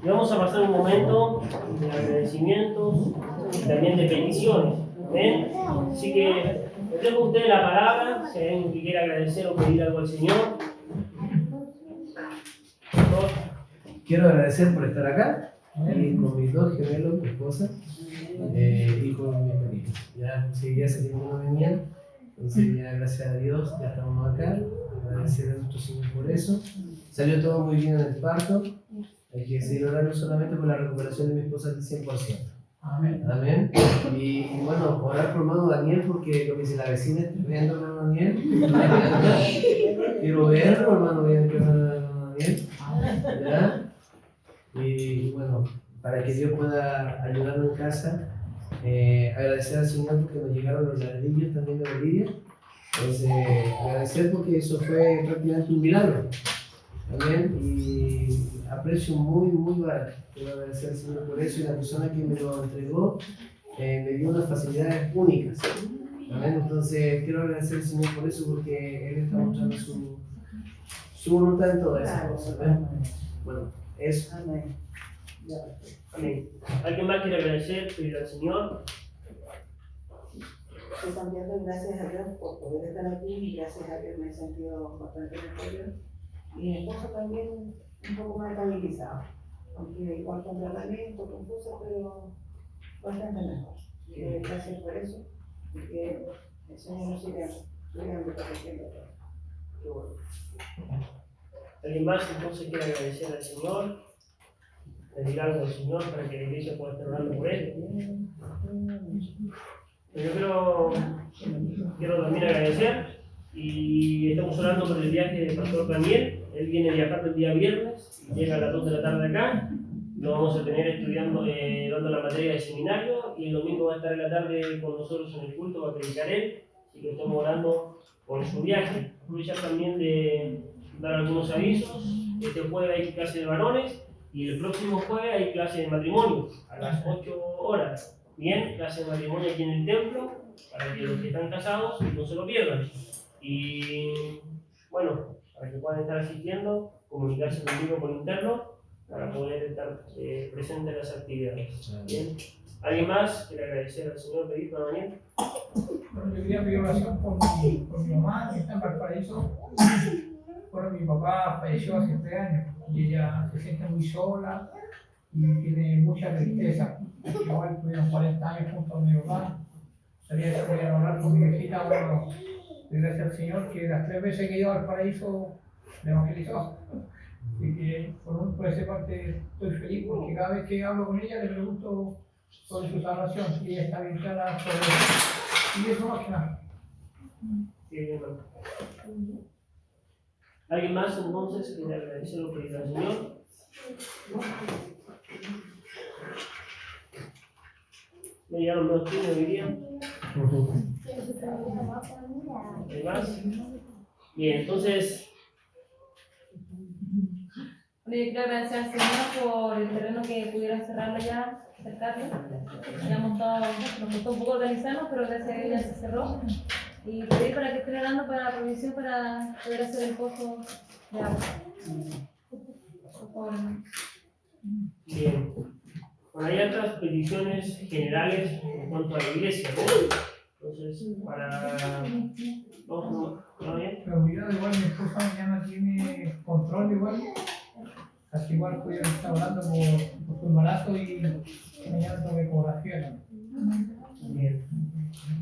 Y vamos a pasar un momento de agradecimientos y también de peticiones. ¿Ven? Así que les dejo a ustedes la palabra, si hay alguien que quiera agradecer o pedir algo al Señor. Quiero agradecer por estar acá, con mis dos gemelos, mi esposa, y con mis pequeños. Ya conseguí hace tiempo no venían, entonces ya gracias a Dios ya estamos acá. Agradecer a nuestro Señor por eso. Salió todo muy bien en el parto. Hay que seguir orando solamente por la recuperación de mi esposa al 100%. Amén. Amén. Y bueno, orar por hermano Daniel, porque lo que dice la vecina es tremendo, hermano Daniel. Quiero verlo, hermano Daniel. ¿Ya? Y bueno, para que Dios pueda ayudarnos en casa, agradecer al Señor porque nos llegaron los ladrillos también de Bolivia. Entonces, agradecer porque eso fue prácticamente un milagro. Amén. Y aprecio muy barato. Quiero agradecer al Señor por eso, y la persona que me lo entregó me dio unas facilidades únicas. Amén. Entonces, quiero agradecer al Señor por eso, porque Él está mostrando su voluntad en todas esas cosas. Amén. Bueno, eso. Amén. Amén. ¿Alguien más quiere agradecer, pedir al Señor? Yo también doy gracias a Dios por poder estar aquí, y gracias a Dios me he sentido bastante mejor. Y mi esposo también un poco más estabilizado, aunque igual con tratamiento, confuso, pero bastante mejor. Y gracias por eso, y que el Señor nos siga cuidando, protegiendo todo. Qué bueno. ¿Alguien más entonces quiere agradecer al Señor? Pedir algo al Señor para que la iglesia pueda estar orando por Él. Yo quiero también agradecer, y estamos orando por el viaje del pastor Daniel. Él viene viajando el día viernes y llega a las 2 de la tarde acá. Lo vamos a tener estudiando, dando la materia de seminario, y el domingo va a estar en la tarde con nosotros en el culto, va a predicar él. Así que estamos orando por su viaje. Aprovechar también de dar algunos avisos. Este jueves hay clase de varones y el próximo jueves hay clase de matrimonio a las 8 horas. Bien, clase de matrimonio aquí en el templo, para que los que están casados no se lo pierdan. Y bueno, para que puedan estar asistiendo, comunicarse conmigo por interno para poder estar presente en las actividades. Bien. ¿Alguien más quiere agradecer al Señor, pedir para Daniel? Bueno, yo quería pedir oración por mi mamá, que está en Valparaíso. Bueno, mi papá falleció hace 3 años y ella se siente muy sola y tiene mucha tristeza. Igual tuvieron 40 años junto a mi papá. Sabía que podían hablar con mi viejita. Bueno, gracias al Señor que las 3 veces que he ido al paraíso me evangelizó. Así que por esa parte estoy feliz, porque cada vez que hablo con ella le pregunto sobre su salvación, y ella está bien clara sobre eso. Y eso más que nada. Sí, hermano. ¿Alguien más entonces quiere agradecer o pedir al Señor? Me llegaron 2 chinos hoy día. ¿Hay más? Bien, entonces. Bueno, yo quiero agradecer al Señor por el terreno que pudieron cerrarlo ya, cercarlo. Nos costó un poco organizarnos, pero gracias a ella se cerró. Y pedir para que estén orando para la provisión para poder hacer el pozo de agua. Por favor. Bien. Bueno, hay otras peticiones generales en cuanto a la iglesia, ¿no? Entonces, ¿no bien? Pero cuidado, igual mi esposa mañana tiene control igual. Así igual pudieron estar orando por su embarazo, y mañana tengo ecografía. Bien.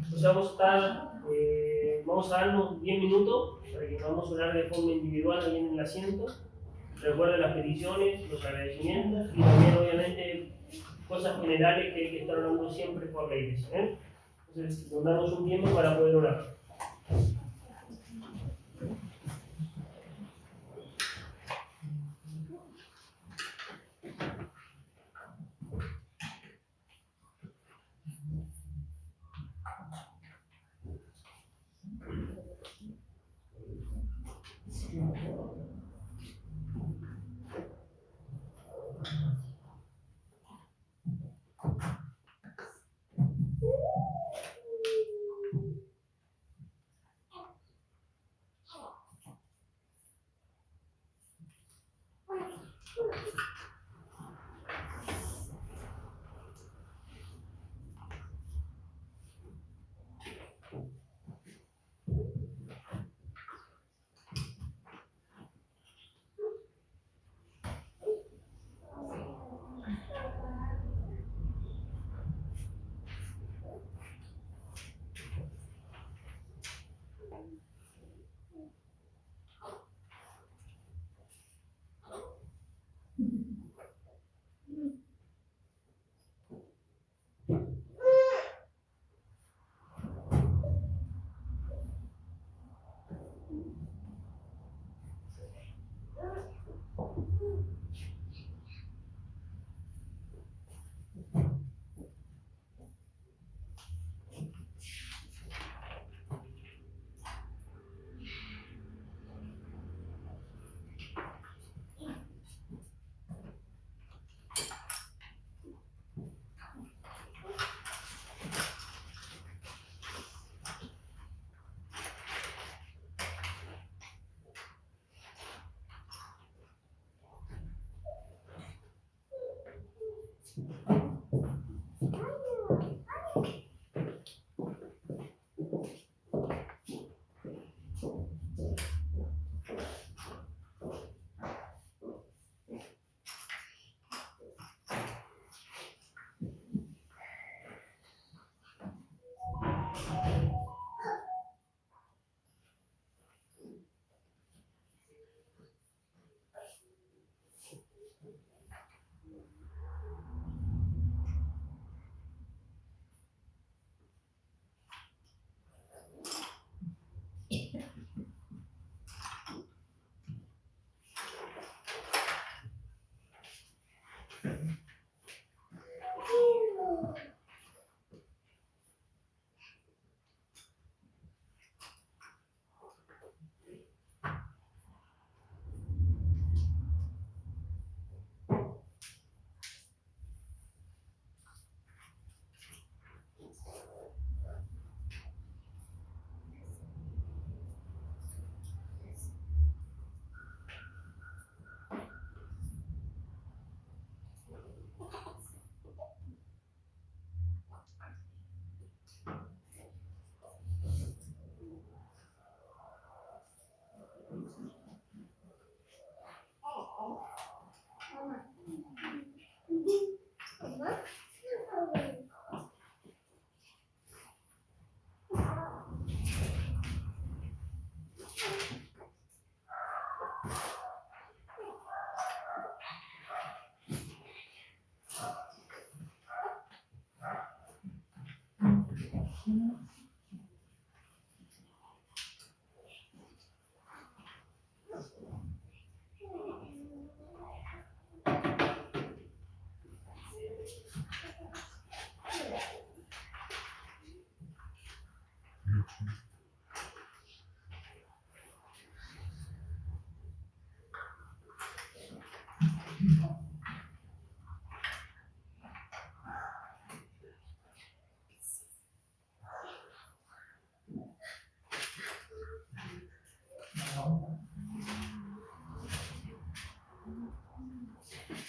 Entonces vamos a darnos 10 minutos para que podamos orar de forma individual ahí en el asiento. Recuerden las peticiones, los agradecimientos y también obviamente cosas generales que hay que estar orando siempre por la iglesia. Entonces nos damos un tiempo para poder orar.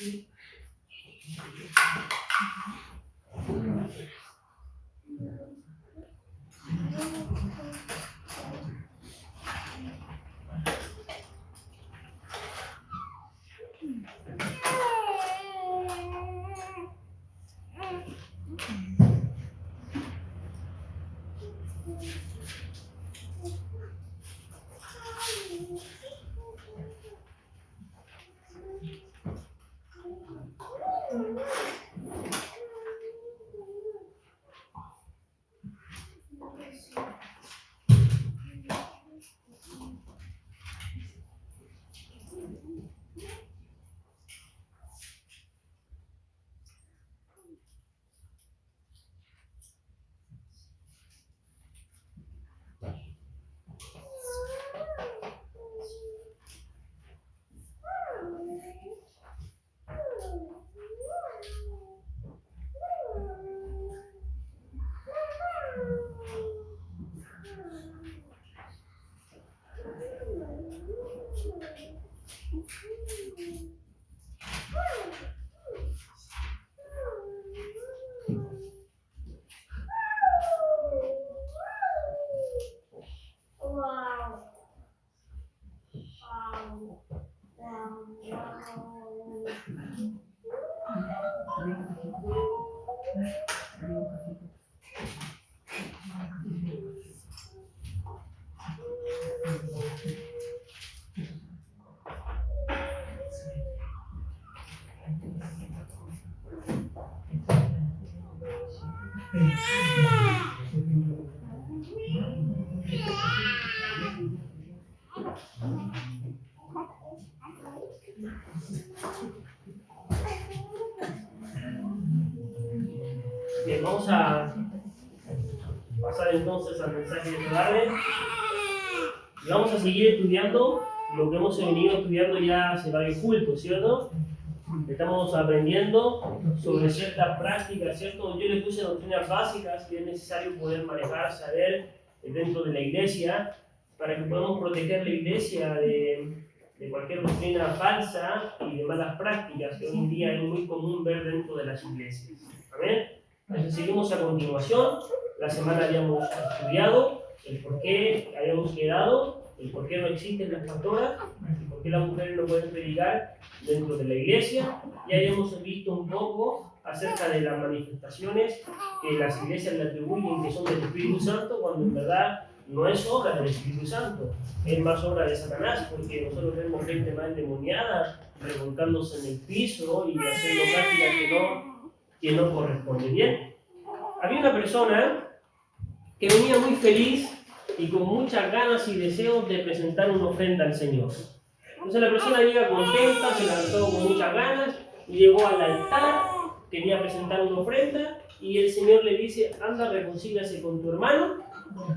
Bien, vamos a pasar entonces al mensaje de esta tarde y vamos a seguir estudiando lo que hemos venido estudiando ya hace varios cultos, ¿cierto? Estamos aprendiendo sobre ciertas prácticas, ¿cierto? Yo les puse doctrinas básicas que es necesario poder manejar, saber dentro de la iglesia para que podamos proteger la iglesia de cualquier doctrina falsa y de malas prácticas que hoy en día es muy común ver dentro de las iglesias. ¿Amén? Entonces seguimos a continuación. La semana habíamos estudiado el por qué habíamos quedado, el por qué no existen las pastoras, el por qué las mujeres no pueden predicar dentro de la iglesia. Ya habíamos visto un poco acerca de las manifestaciones que las iglesias le atribuyen que son del Espíritu Santo, cuando en verdad no es obra del Espíritu Santo, es más obra de Satanás, porque nosotros vemos gente más endemoniada, revolcándose en el piso y haciendo prácticas que no corresponden. Bien, había una persona que venía muy feliz y con muchas ganas y deseos de presentar una ofrenda al Señor. Entonces la persona llega contenta, se lanzó con muchas ganas, llegó al altar, quería presentar una ofrenda y el Señor le dice: anda, reconcíliase con tu hermano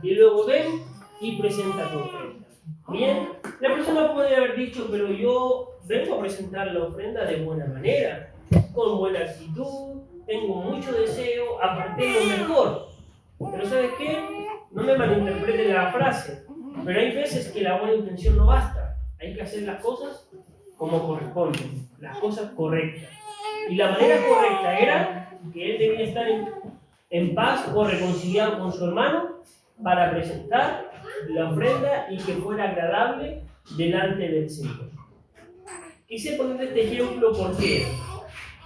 y luego ven y presenta tu ofrenda. Bien, la persona puede haber dicho: pero yo vengo a presentar la ofrenda de buena manera, con buena actitud, tengo mucho deseo, aparté lo mejor. Pero ¿sabes qué? No me malinterpreten la frase, pero hay veces que la buena intención no basta. Hay que hacer las cosas como corresponden, las cosas correctas. Y la manera correcta era que él debía estar en paz o reconciliado con su hermano para presentar la ofrenda y que fuera agradable delante del Señor. Quise poner este ejemplo, ¿por qué?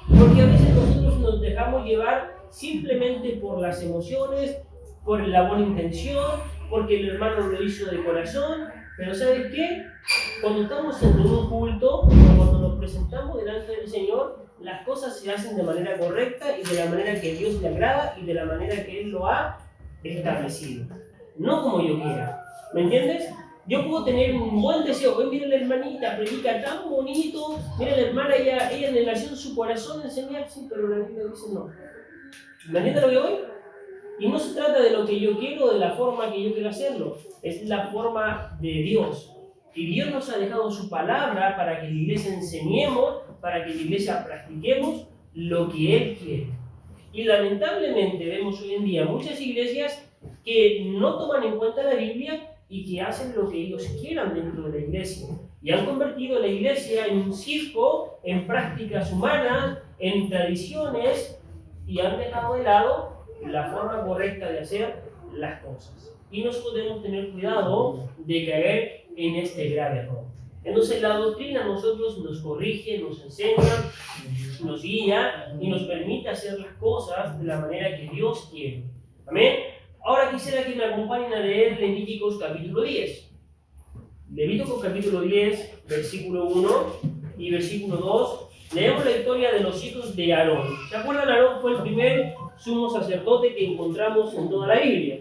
Porque a veces nosotros nos dejamos llevar simplemente por las emociones, por la buena intención, porque el hermano lo hizo de corazón, pero ¿sabes qué? Cuando estamos en un culto, cuando nos presentamos delante del Señor, las cosas se hacen de manera correcta y de la manera que Dios le agrada y de la manera que Él lo ha establecido. No como yo quiera. ¿Me entiendes? Yo puedo tener un buen deseo. Hoy mira la hermanita, predica tan bonito. Mira la hermana, ella le nació en su corazón enseñar, sí, pero la Biblia dice no. ¿Me entiendes lo que voy? Y no se trata de lo que yo quiero o de la forma que yo quiero hacerlo. Es la forma de Dios. Y Dios nos ha dejado su palabra para que la iglesia enseñemos, para que la iglesia practiquemos lo que Él quiere. Y lamentablemente vemos hoy en día muchas iglesias que no toman en cuenta la Biblia y que hacen lo que ellos quieran dentro de la iglesia. Y han convertido la iglesia en un circo, en prácticas humanas, en tradiciones, y han dejado de lado la forma correcta de hacer las cosas. Y nosotros debemos tener cuidado de caer en este grave error. Entonces la doctrina a nosotros nos corrige, nos enseña, nos guía y nos permite hacer las cosas de la manera que Dios quiere. Amén. Ahora quisiera que me acompañen a leer Levíticos capítulo 10. Levíticos capítulo 10, versículo 1 y versículo 2. Leemos la historia de los hijos de Aarón. ¿Se acuerdan? Aarón fue el primer sumo sacerdote que encontramos en toda la Biblia.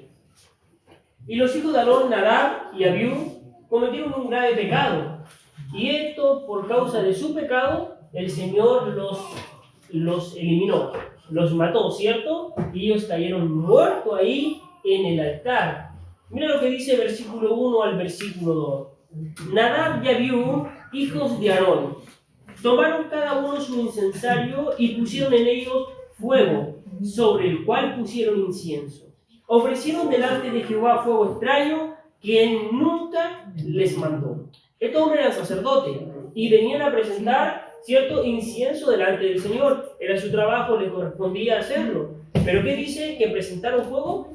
Y los hijos de Aarón, Nadab y Abiú, cometieron un grave pecado. Y esto, por causa de su pecado, el Señor los eliminó, los mató, ¿cierto? Y ellos cayeron muertos ahí en el altar. Mira lo que dice el versículo 1 al versículo 2. Nadab y Abiú, hijos de Aarón, tomaron cada uno su incensario y pusieron en ellos fuego, sobre el cual pusieron incienso. Ofrecieron delante de Jehová fuego extraño, quien nunca les mandó. Estos hombres eran sacerdotes y venían a presentar cierto incienso delante del Señor. Era su trabajo, les correspondía hacerlo. Pero ¿qué dice? Que presentaron fuego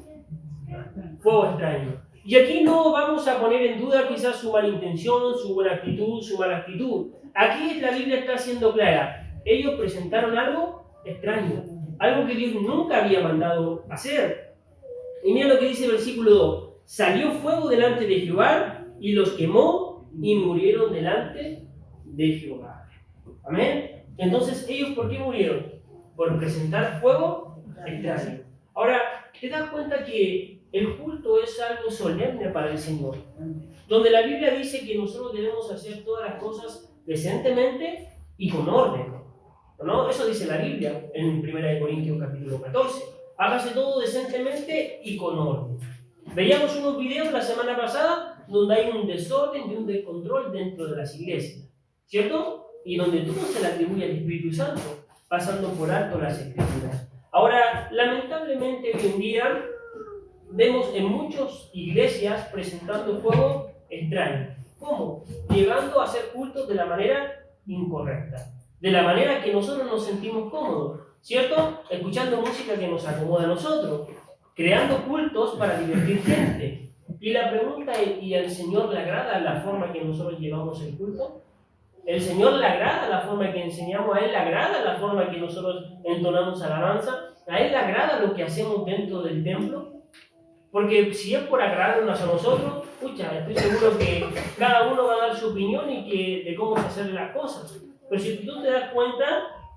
extraño. Y aquí no vamos a poner en duda quizás su mala intención, su buena actitud, su mala actitud. Aquí la Biblia está siendo clara. Ellos presentaron algo extraño, algo que Dios nunca había mandado hacer. Y mira lo que dice el versículo 2. Salió fuego delante de Jehová y los quemó y murieron delante de Jehová. Amén. Entonces, ¿ellos por qué murieron? Por presentar fuego extraño. Ahora, ¿te das cuenta que el culto es algo solemne para el Señor? Donde la Biblia dice que nosotros debemos hacer todas las cosas decentemente y con orden, ¿no? Eso dice la Biblia en 1 Corintios capítulo 14. Hágase todo decentemente y con orden. Veíamos unos videos la semana pasada donde hay un desorden y un descontrol dentro de las iglesias, ¿cierto? Y donde todo se le atribuye al Espíritu Santo, pasando por alto las Escrituras. Ahora, lamentablemente hoy en día vemos en muchas iglesias presentando fuego extraño. ¿Cómo? Llegando a hacer cultos de la manera incorrecta, de la manera que nosotros nos sentimos cómodos, ¿cierto? Escuchando música que nos acomoda a nosotros, creando cultos para divertir gente. Y la pregunta es, ¿y al Señor le agrada la forma que nosotros llevamos el culto? ¿El Señor le agrada la forma que enseñamos? ¿A Él le agrada la forma que nosotros entonamos alabanza? ¿A Él le agrada lo que hacemos dentro del templo? Porque si es por agradarnos a nosotros, escucha, estoy seguro que cada uno va a dar su opinión de cómo hacer las cosas. Pero si tú te das cuenta,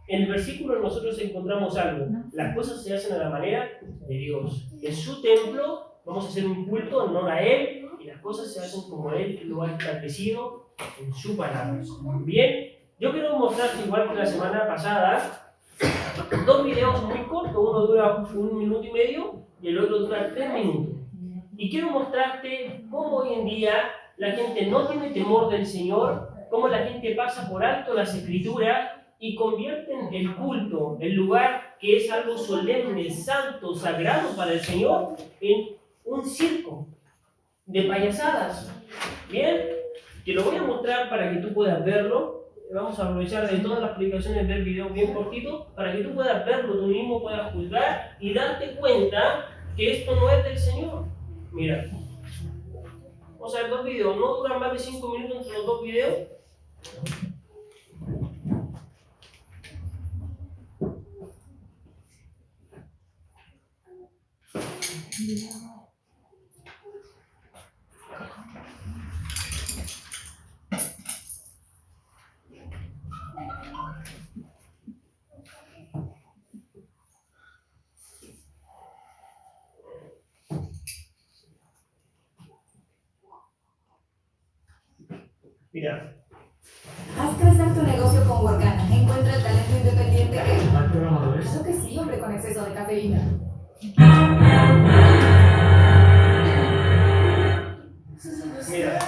en el versículo nosotros encontramos algo. Las cosas se hacen a la manera de Dios. En su templo vamos a hacer un culto en honor a Él y las cosas se hacen como Él lo ha establecido en su palabra. Bien, yo quiero mostrarte, igual que la semana pasada, dos videos muy cortos. Uno dura 1 minuto y medio y el otro dura 3 minutos. Y quiero mostrarte cómo hoy en día la gente no tiene temor del Señor, cómo la gente pasa por alto las Escrituras y convierten el culto, el lugar que es algo solemne, santo, sagrado para el Señor, en un circo de payasadas. Bien, te lo voy a mostrar para que tú puedas verlo. Vamos a aprovechar de todas las aplicaciones del video bien cortito para que tú puedas verlo, tú mismo puedas juzgar y darte cuenta que esto no es del Señor. Mira, vamos a ver 2 videos, no duran más de 5 minutos entre los 2 videos. Mira. Haz crecer tu negocio con Workana. Encuentra el talento independiente que... Eso que sí, hombre, con exceso de cafeína. Mira,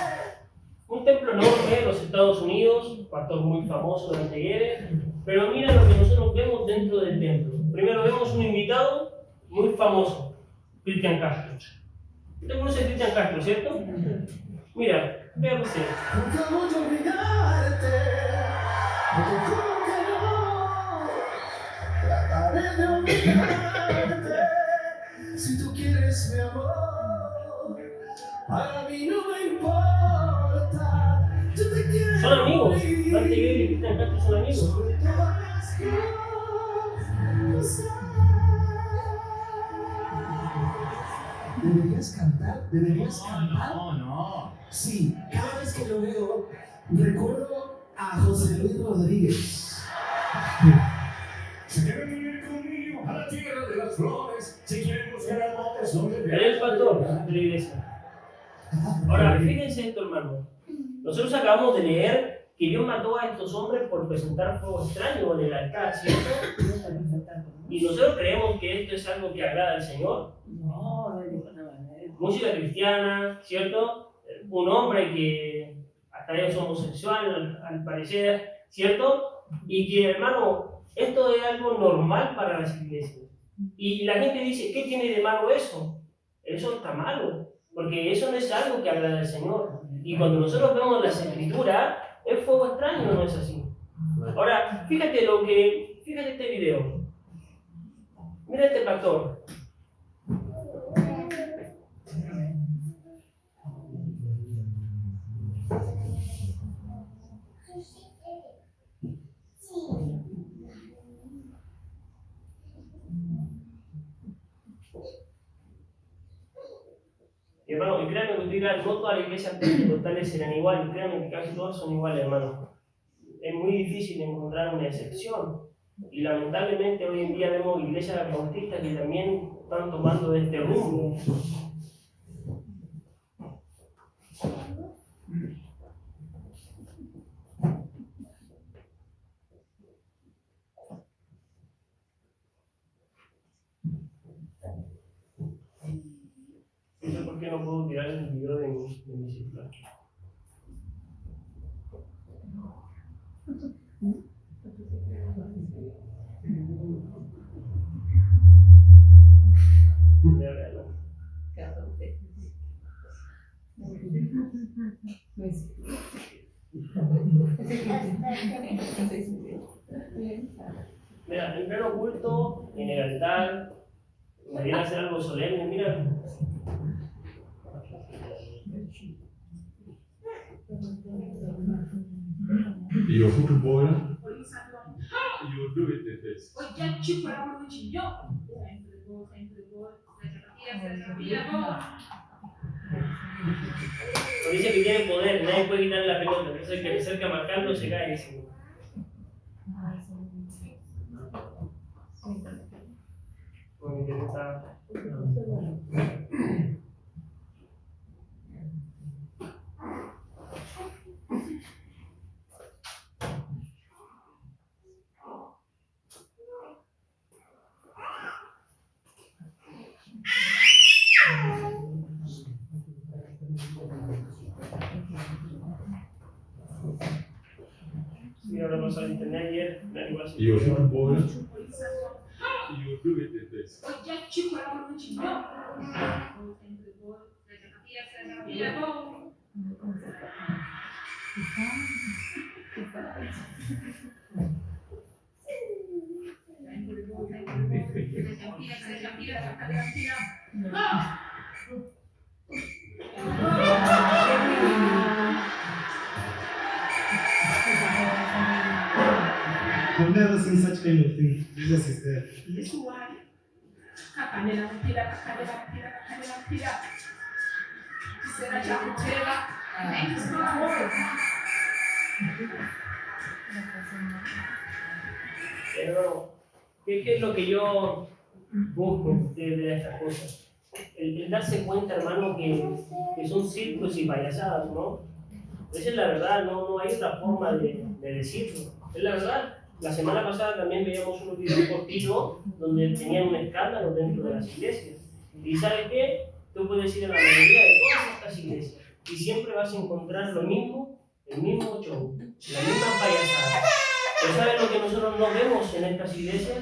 un templo enorme en los Estados Unidos, pastor muy famoso de Anteguere, pero mira lo que nosotros vemos dentro del templo. Primero vemos un invitado muy famoso, Cristian Castro. Usted conoce a Cristian Castro, ¿cierto? Mira, vea usted. Nunca voy a olvidarte, porque juro que no trataré de olvidarte. Si tú quieres mi amor, para mí no me importa. Tú te quieres Son amigos. Dante morir. Gebel y Cristian Castro son amigos. Sobre todas las cosas. ¿Deberías cantar? ¿Deberías cantar? No. Sí, cada vez que lo veo, recuerdo a José Luis Rodríguez. Si quieren venir conmigo a la tierra de las flores, si quieren buscar amores donde Él es el pastor de la iglesia. Ahora, fíjense esto, hermano. Nosotros acabamos de leer que Dios mató a estos hombres por presentar fuego extraño en el altar, ¿cierto? Y nosotros creemos que esto es algo que agrada al Señor. No, de ninguna manera. Música cristiana, ¿cierto? Un hombre que hasta es homosexual, al parecer, ¿cierto? Y que, hermano, esto es algo normal para las iglesias. Y la gente dice, ¿qué tiene de malo eso? Eso está malo, porque eso no es algo que agrada al Señor. Y cuando nosotros vemos las escrituras, es fuego extraño, ¿no es así? Ahora, fíjate este video. Mira este pastor. Y hermano, y créanme que usted dirá, no todas las iglesias pentecostales serán iguales, créanme que casi todas son iguales, hermano. Es muy difícil encontrar una excepción. Y lamentablemente hoy en día vemos iglesias bautistas que también están tomando este rumbo. No sé por qué no puedo tirar el video de mi celular. Mira, véalo. Mira, en pleno culto, en el altar, me viene a hacer algo solemne, mira. You're football, you do it the best. Pero dice que tiene poder, nadie puede quitarle la pelota, entonces el que se acerca marcando se cae. Ese. Bueno, que está... Sí, ahora vamos a internet ayer, la igual se You're football, you do it the best. I've never seen such kind of thing. Jesus is there. Pero, ¿qué es lo que yo busco de estas cosas? El darse cuenta, hermano, que son circos y payasadas, ¿no? Esa es la verdad, no hay otra forma de decirlo. Es la verdad. La semana pasada también veíamos unos videos cortitos donde tenían un escándalo dentro de las iglesias. Y ¿sabes qué? Tú puedes ir a la mayoría de todas estas iglesias y siempre vas a encontrar lo mismo, el mismo show, la misma payasada. Pero ¿sabes lo que nosotros no vemos en estas iglesias?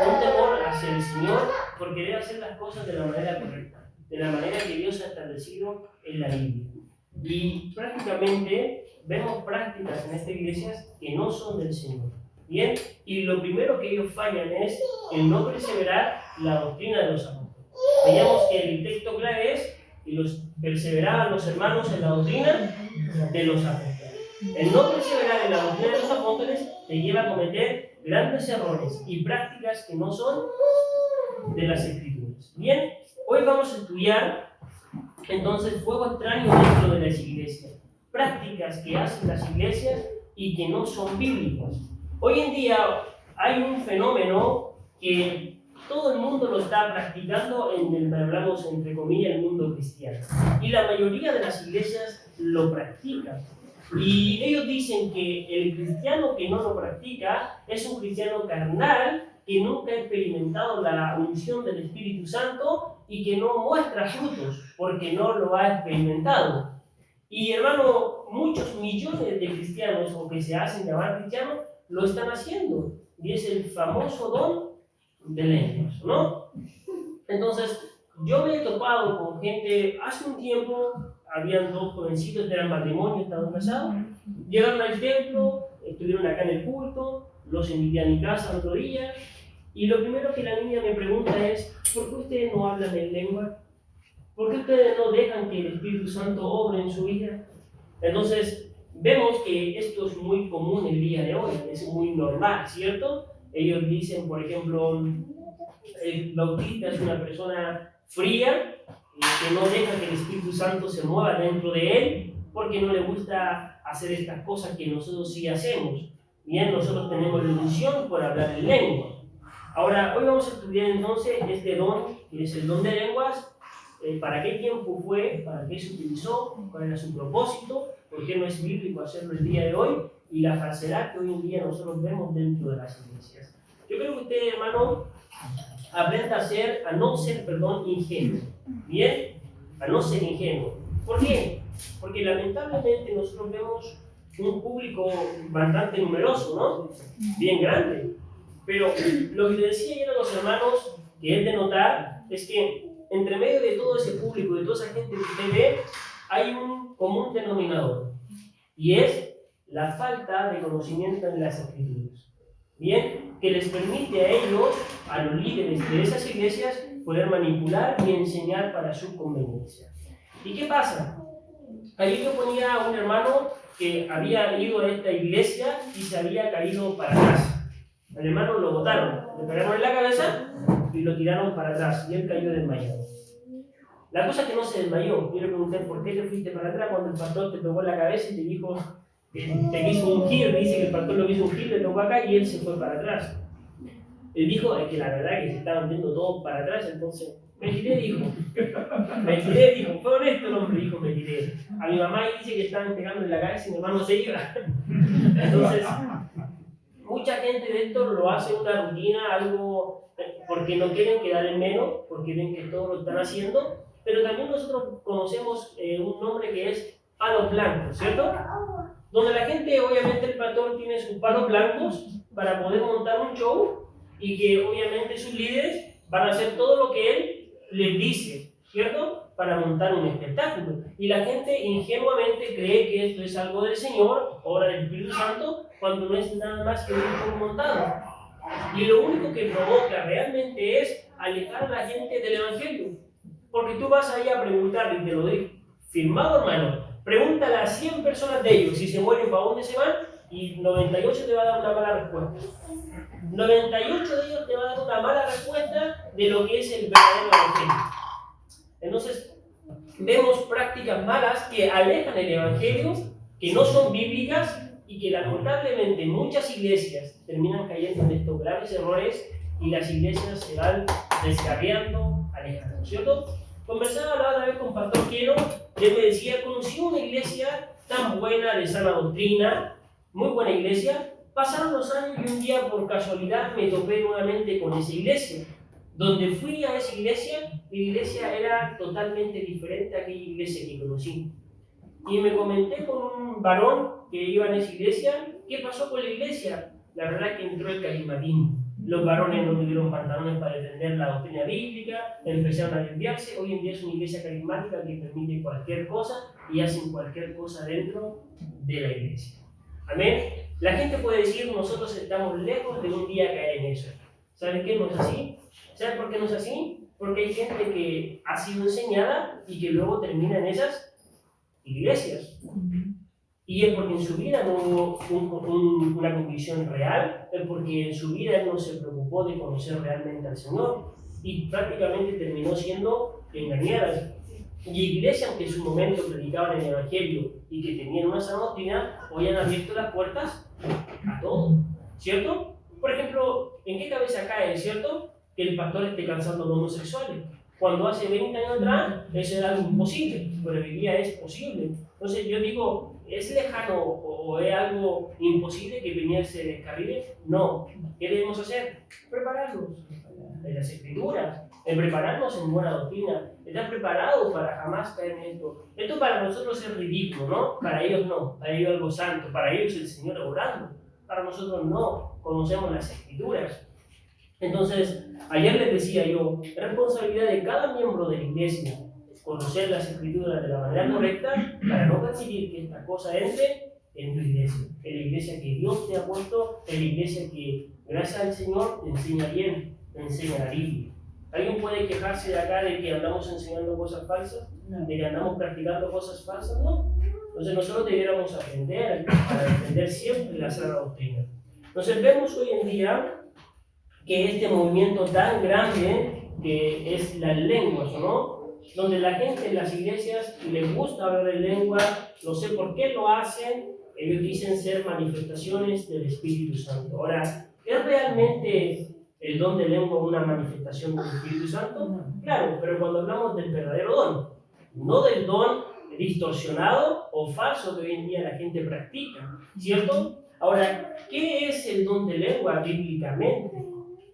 Un temor hacia el Señor por querer hacer las cosas de la manera correcta. de la manera que Dios ha establecido en la Biblia. Y prácticamente vemos prácticas en esta iglesia que no son del Señor. Bien, y lo primero que ellos fallan es el no perseverar la doctrina de los apóstoles. Veíamos que el texto clave es y los perseveraban los hermanos en la doctrina de los apóstoles. El no perseverar en la doctrina de los apóstoles te lleva a cometer grandes errores y prácticas que no son de las Escrituras. Bien, hoy vamos a estudiar entonces fuego extraño dentro de las iglesias, prácticas que hacen las iglesias y que no son bíblicas. Hoy en día hay un fenómeno que todo el mundo lo está practicando en el, hablamos entre comillas, el mundo cristiano. Y la mayoría de las iglesias lo practican. Y ellos dicen que el cristiano que no lo practica es un cristiano carnal que nunca ha experimentado la unción del Espíritu Santo y que no muestra frutos porque no lo ha experimentado. Y hermano, muchos millones de cristianos o que se hacen llamar cristianos lo están haciendo. Y es el famoso don de lenguas, ¿no? Entonces, yo me he topado con gente, hace un tiempo, habían dos jovencitos, eran matrimonio, estaban casados, llegaron al templo, estuvieron acá en el culto, los invité a mi casa el otro día, y lo primero que la niña me pregunta es, ¿por qué ustedes no hablan en lengua? ¿Por qué ustedes no dejan que el Espíritu Santo obre en su vida? Entonces, vemos que esto es muy común el día de hoy, es muy normal, ¿cierto? Ellos dicen, por ejemplo, el bautista es una persona fría, que no deja que el Espíritu Santo se mueva dentro de él, porque no le gusta hacer estas cosas que nosotros sí hacemos. Bien, nosotros tenemos la unción por hablar en lengua. Ahora, hoy vamos a estudiar entonces este don, que es el don de lenguas, para qué tiempo fue, para qué se utilizó, cuál era su propósito, por qué no es bíblico hacerlo el día de hoy, y la falsedad que hoy en día nosotros vemos dentro de las iglesias. Yo creo que usted, hermano, aprenda a no ser ingenuo. Bien, a no ser ingenuo. ¿Por qué? Porque lamentablemente nosotros vemos un público bastante numeroso, ¿no? Bien grande. Pero lo que le decía ayer a los hermanos que es de notar es que entre medio de todo ese público, de toda esa gente que usted ve, hay un común denominador. Y es la falta de conocimiento en las Escrituras. Bien, que les permite a ellos, a los líderes de esas iglesias, poder manipular y enseñar para su conveniencia. ¿Y qué pasa? Ayer yo ponía a un hermano que había ido a esta iglesia y se había caído para atrás. Al hermano lo botaron, le pegaron en la cabeza y lo tiraron para atrás y él cayó desmayado. La cosa es que no se desmayó. Yo le pregunté por qué te fuiste para atrás cuando el pastor te tocó en la cabeza y te dijo que te quiso ungir. Dice que el pastor lo quiso ungir, le tocó acá y él se fue para atrás. Él dijo que la verdad es que se estaban viendo todos para atrás, entonces me tiré, dijo, fue honesto el hombre, dijo, me tiré. A mi mamá dice que estaban pegando en la cabeza y mi hermano se iba. Entonces, mucha gente de esto lo hace una rutina, algo porque no quieren quedar en menos, porque ven que todos lo están haciendo, pero también nosotros conocemos un nombre que es palos blancos, ¿cierto? Donde la gente, obviamente el pastor tiene sus palos blancos para poder montar un show y que obviamente sus líderes van a hacer todo lo que él les dice, ¿cierto? Para montar un espectáculo. Y la gente ingenuamente cree que esto es algo del Señor, obra del Espíritu Santo, cuando no es nada más que un show montado. Y lo único que provoca realmente es alejar a la gente del Evangelio. Porque tú vas ahí a preguntarle, y te lo digo, firmado hermano, pregúntale a 100 personas de ellos si se mueren, ¿para dónde se van? Y 98 te va a dar una mala respuesta. 98 de ellos te va a dar una mala respuesta de lo que es el verdadero Evangelio. Entonces, vemos prácticas malas que alejan el Evangelio, que no son bíblicas y que lamentablemente muchas iglesias terminan cayendo en estos graves errores y las iglesias se van descarriando, alejando, ¿cierto? Conversaba la otra vez con Pastor Quiero y él me decía, conocí una iglesia tan buena de sana doctrina, muy buena iglesia. Pasaron los años y un día por casualidad me topé nuevamente con esa iglesia. Donde fui a esa iglesia, mi iglesia era totalmente diferente a aquella iglesia que conocí. Y me comenté con un varón que iba en esa iglesia, ¿qué pasó con la iglesia? La verdad es que entró el carismatismo. los varones no tuvieron pantalones para defender la doctrina bíblica, empezaron a desviarse. Hoy en día es una iglesia carismática que permite cualquier cosa y hacen cualquier cosa dentro de la iglesia. Amén. La gente puede decir, nosotros estamos lejos de un día caer en eso. ¿Saben qué? No es así. ¿Saben por qué no es así? Porque hay gente que ha sido enseñada y que luego termina en esas iglesias. Y es porque en su vida no hubo una convicción real, es porque en su vida él no se preocupó de conocer realmente al Señor y prácticamente terminó siendo engañadas. Y iglesias que en su momento predicaban el Evangelio y que tenían una sana doctrina, hoy han abierto las puertas a todo, ¿cierto? Por ejemplo, ¿en qué cabeza cae, cierto? Que el pastor esté cansando a los homosexuales. Cuando hace 20 años atrás, eso era algo imposible, pero hoy día es posible. Entonces yo digo, ¿es lejano o es algo imposible que Peñiel se descarrile? No. ¿Qué debemos hacer? Prepararnos en las Escrituras, en prepararnos en buena doctrina, estar preparados para jamás caer en esto. Esto para nosotros es ridículo, ¿no? Para ellos no, para ellos algo santo, para ellos el Señor orando, para nosotros no, conocemos las Escrituras. Entonces, ayer les decía yo, es responsabilidad de cada miembro de la iglesia conocer las Escrituras de la manera correcta para no permitir que esta cosa entre en tu iglesia, en la iglesia que Dios te ha puesto, en la iglesia que, gracias al Señor, te enseña bien, te enseña la Biblia. ¿Alguien puede quejarse de acá de que andamos enseñando cosas falsas? ¿De que andamos practicando cosas falsas? No. Entonces nosotros debiéramos aprender para defender siempre la sana doctrina. Entonces vemos hoy en día que este movimiento tan grande que es las lenguas, ¿no? Donde la gente en las iglesias les gusta hablar en lengua, no sé por qué lo hacen, ellos dicen ser manifestaciones del Espíritu Santo. Ahora, ¿es realmente el don de lengua una manifestación del Espíritu Santo? Claro, pero cuando hablamos del verdadero don, no del don distorsionado o falso que hoy en día la gente practica, ¿cierto? Ahora, ¿qué es el don de lengua bíblicamente?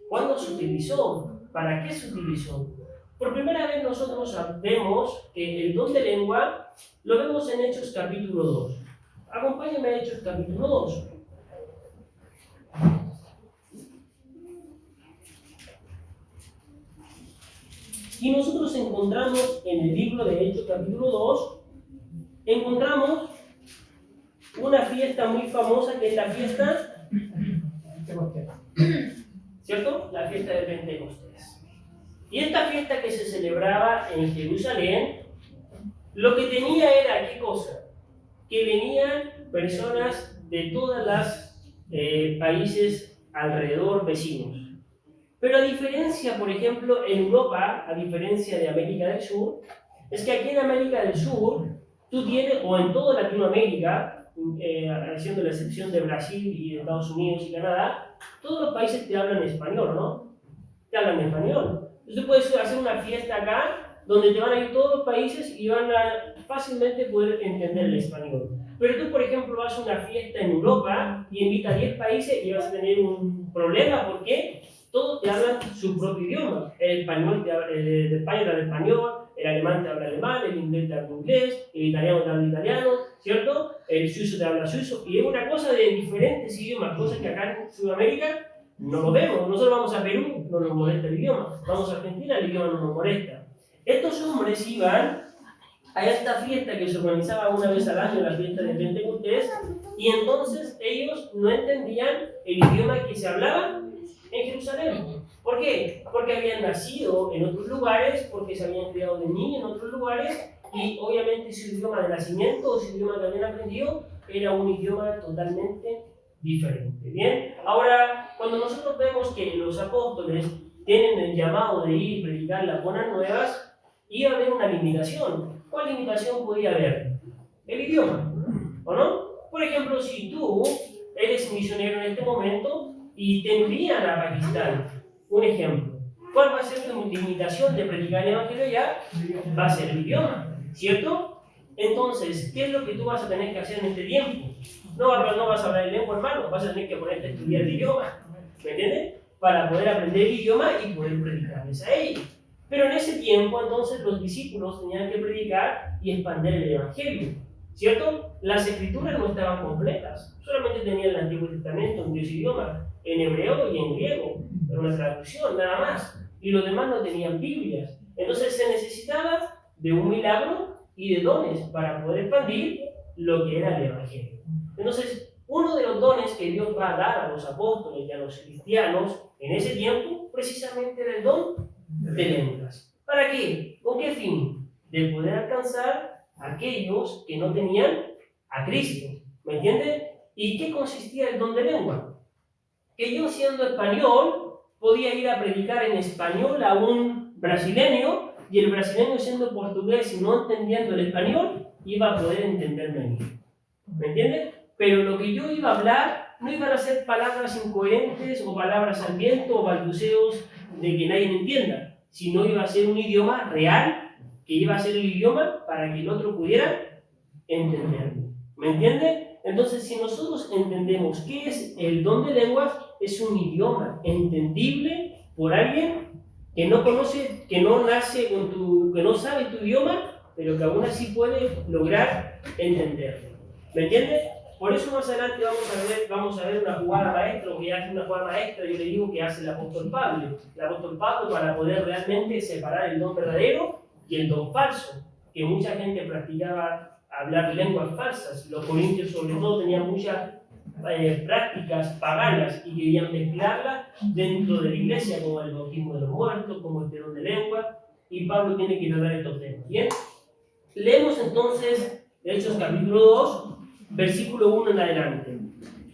¿Cuándo se utilizó? ¿Para qué se utilizó? Por primera vez nosotros vemos que el don de lengua lo vemos en Hechos capítulo 2. Acompáñenme a Hechos capítulo 2. Y nosotros encontramos en el libro de Hechos capítulo 2, encontramos una fiesta muy famosa que es la fiesta, ¿cierto? La fiesta de Pentecostés. Y esta fiesta que se celebraba en Jerusalén, lo que tenía era, ¿qué cosa? Que venían personas de todos los países alrededor vecinos. Pero a diferencia, por ejemplo, en Europa, a diferencia de América del Sur, es que aquí en América del Sur, tú tienes, o en toda Latinoamérica, haciendo la excepción de Brasil y de Estados Unidos y Canadá, todos los países te hablan español, ¿no? Te hablan español. Entonces puedes hacer una fiesta acá, donde te van a ir todos los países y van a fácilmente poder entender el español. Pero tú, por ejemplo, vas a una fiesta en Europa y invitas a 10 países y vas a tener un problema, ¿por qué? Todos te hablan su propio idioma. El español el de España te habla español, el alemán te habla alemán, el inglés te habla inglés, el italiano te habla italiano, ¿cierto? El suizo te habla suizo. Y es una cosa de diferentes idiomas, cosas que acá en Sudamérica no lo vemos. Nosotros vamos a Perú, no nos molesta el idioma. Vamos a Argentina, el idioma no nos molesta. Estos hombres iban a esta fiesta que se organizaba una vez al año, la fiesta de Pentecostés, y entonces ellos no entendían el idioma que se hablaba en Jerusalén. ¿Por qué? Porque habían nacido en otros lugares, porque se habían criado de niños en otros lugares, y obviamente su idioma de nacimiento o su idioma que habían aprendido era un idioma totalmente diferente. Bien, ahora cuando nosotros vemos que los apóstoles tienen el llamado de ir y predicar las buenas nuevas, iba a haber una limitación. ¿Cuál limitación podía haber? El idioma, ¿o no? Por ejemplo, si tú eres misionero en este momento y te envían a Pakistán, un ejemplo, ¿cuál va a ser tu limitación de predicar el evangelio allá? Va a ser el idioma, ¿cierto? Entonces, ¿qué es lo que tú vas a tener que hacer en este tiempo? No vas a hablar el lengua, hermano, vas a tener que ponerte a estudiar el idioma, ¿me entiendes? Para poder aprender el idioma y poder predicarles a ellos. Pero en ese tiempo, entonces, los discípulos tenían que predicar y expandir el evangelio, ¿cierto? Las escrituras no estaban completas, solamente tenían el Antiguo Testamento en 10 idiomas, en hebreo y en griego. era una traducción, nada más. Y los demás no tenían Biblias. Entonces se necesitaba de un milagro y de dones para poder expandir lo que era el Evangelio. Entonces, uno de los dones que Dios va a dar a los apóstoles y a los cristianos en ese tiempo, precisamente era el don de lenguas. ¿Para qué? ¿Con qué fin? De poder alcanzar a aquellos que no tenían a Cristo. ¿Me entiende? ¿Y qué consistía el don de lengua? Que yo, siendo español, podía ir a predicar en español a un brasileño, y el brasileño, siendo portugués y no entendiendo el español, iba a poder entenderme a mí. ¿Me entiende? Pero lo que yo iba a hablar no iban a ser palabras incoherentes o palabras al viento o balbuceos de que nadie me entienda, sino iba a ser un idioma real, que iba a ser el idioma para que el otro pudiera entenderme. ¿Me entiende? Entonces, si nosotros entendemos qué es el don de lenguas, es un idioma entendible por alguien que no conoce, que no nace con que no sabe tu idioma, pero que aún así puede lograr entenderlo. ¿Me entiendes? Por eso más adelante vamos a ver una jugada maestra, o que hace una jugada maestra, yo le digo que hace el apóstol Pablo. El apóstol Pablo, para poder realmente separar el don verdadero y el don falso, que mucha gente practicaba hablar lenguas falsas. Los corintios sobre todo tenían muchas prácticas paganas y querían mezclarlas dentro de la iglesia, como el bautismo de los muertos, como el don de lengua, y Pablo tiene que tratar estos temas. ¿Bien? Leemos entonces Hechos capítulo 2, versículo 1 en adelante.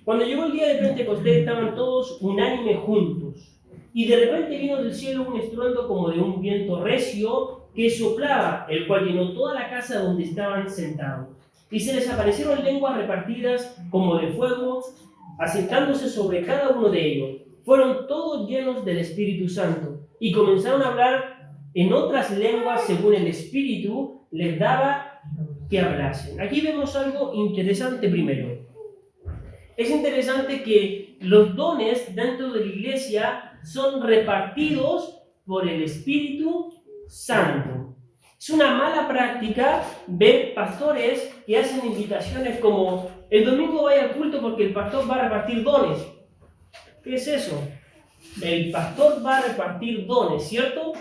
Cuando llegó el día de Pentecostés, estaban todos unánimes juntos, y de repente vino del cielo un estruendo como de un viento recio que soplaba, el cual llenó toda la casa donde estaban sentados. Y se les aparecieron lenguas repartidas como de fuego, asentándose sobre cada uno de ellos. Fueron todos llenos del Espíritu Santo, y comenzaron a hablar en otras lenguas según el Espíritu les daba que hablasen. Aquí vemos algo interesante primero. Es interesante que los dones dentro de la iglesia son repartidos por el Espíritu Santo. Es una mala práctica ver pastores que hacen invitaciones como el domingo vaya al culto porque el pastor va a repartir dones. ¿Qué es eso? El pastor va a repartir dones, ¿cierto?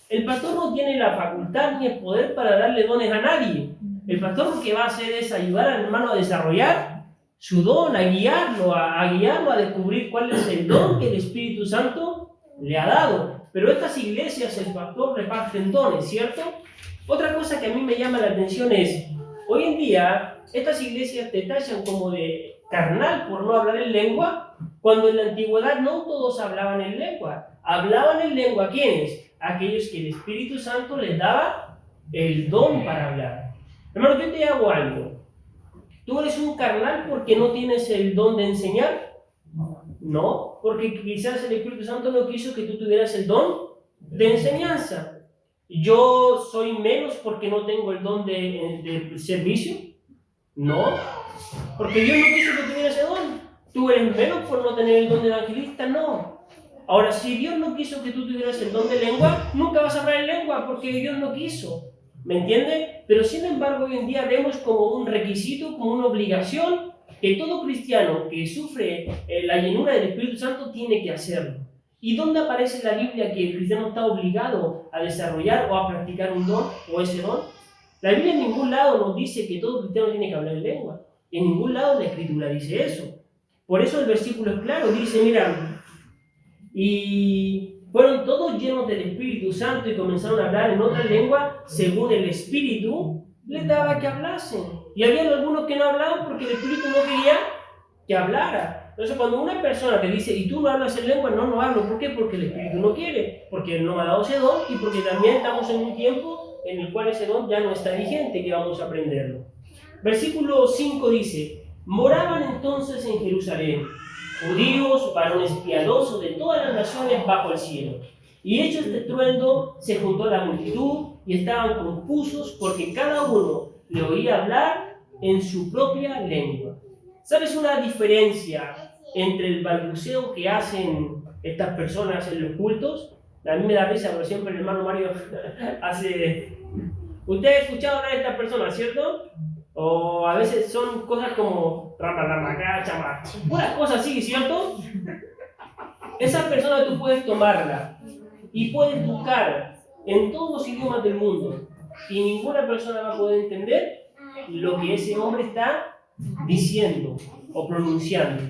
El pastor no tiene la facultad ni el poder para darle dones a nadie. El pastor lo que va a hacer es ayudar al hermano a desarrollar su don, a guiarlo a descubrir cuál es el don que el Espíritu Santo le ha dado. Pero estas iglesias, el pastor reparten dones, ¿cierto? Otra cosa que a mí me llama la atención es, hoy en día, estas iglesias te tachan como de carnal por no hablar en lengua, cuando en la antigüedad no todos hablaban en lengua. ¿Hablaban en lengua quiénes? Aquellos que el Espíritu Santo les daba el don para hablar. Hermano, yo te hago algo. ¿Tú eres un carnal porque no tienes el don de enseñar? No, porque quizás el Espíritu Santo no quiso que tú tuvieras el don de enseñanza. ¿Yo soy menos porque no tengo el don de servicio? No, porque Dios no quiso que tuviera ese don. ¿Tú eres menos por no tener el don de evangelista? No. Ahora, si Dios no quiso que tú tuvieras el don de lengua, nunca vas a hablar en lengua porque Dios no quiso. ¿Me entiende? Pero sin embargo, hoy en día vemos como un requisito, como una obligación, que todo cristiano que sufre la llenura del Espíritu Santo tiene que hacerlo. ¿Y dónde aparece en la Biblia que el cristiano está obligado a desarrollar o a practicar un don o ese don? La Biblia en ningún lado nos dice que todo cristiano tiene que hablar en lengua. En ningún lado la Escritura dice eso. Por eso el versículo es claro, dice, mira, y fueron todos llenos del Espíritu Santo y comenzaron a hablar en otra lengua según el Espíritu les daba que hablasen. Y había algunos que no hablaban porque el Espíritu no quería que hablara. Entonces, cuando una persona te dice, y tú no hablas en lengua, no hablo. ¿Por qué? Porque el Espíritu no quiere, porque Él no me ha dado ese don y porque también estamos en un tiempo en el cual ese don ya no está vigente, que vamos a aprenderlo. Versículo 5 dice, moraban entonces en Jerusalén judíos, varones piadosos de todas las naciones bajo el cielo. Y hecho este estruendo, se juntó la multitud y estaban confusos porque cada uno le oía hablar en su propia lengua. ¿Sabes una diferencia entre el balbuceo que hacen estas personas en los cultos? A mí me da risa, pero siempre el hermano Mario hace... Usted ha escuchado hablar de estas personas, ¿cierto? O a veces son cosas como puras cosas así, ¿cierto? Esa persona tú puedes tomarla y puedes buscar en todos los idiomas del mundo y ninguna persona va a poder entender lo que ese hombre está diciendo o pronunciando,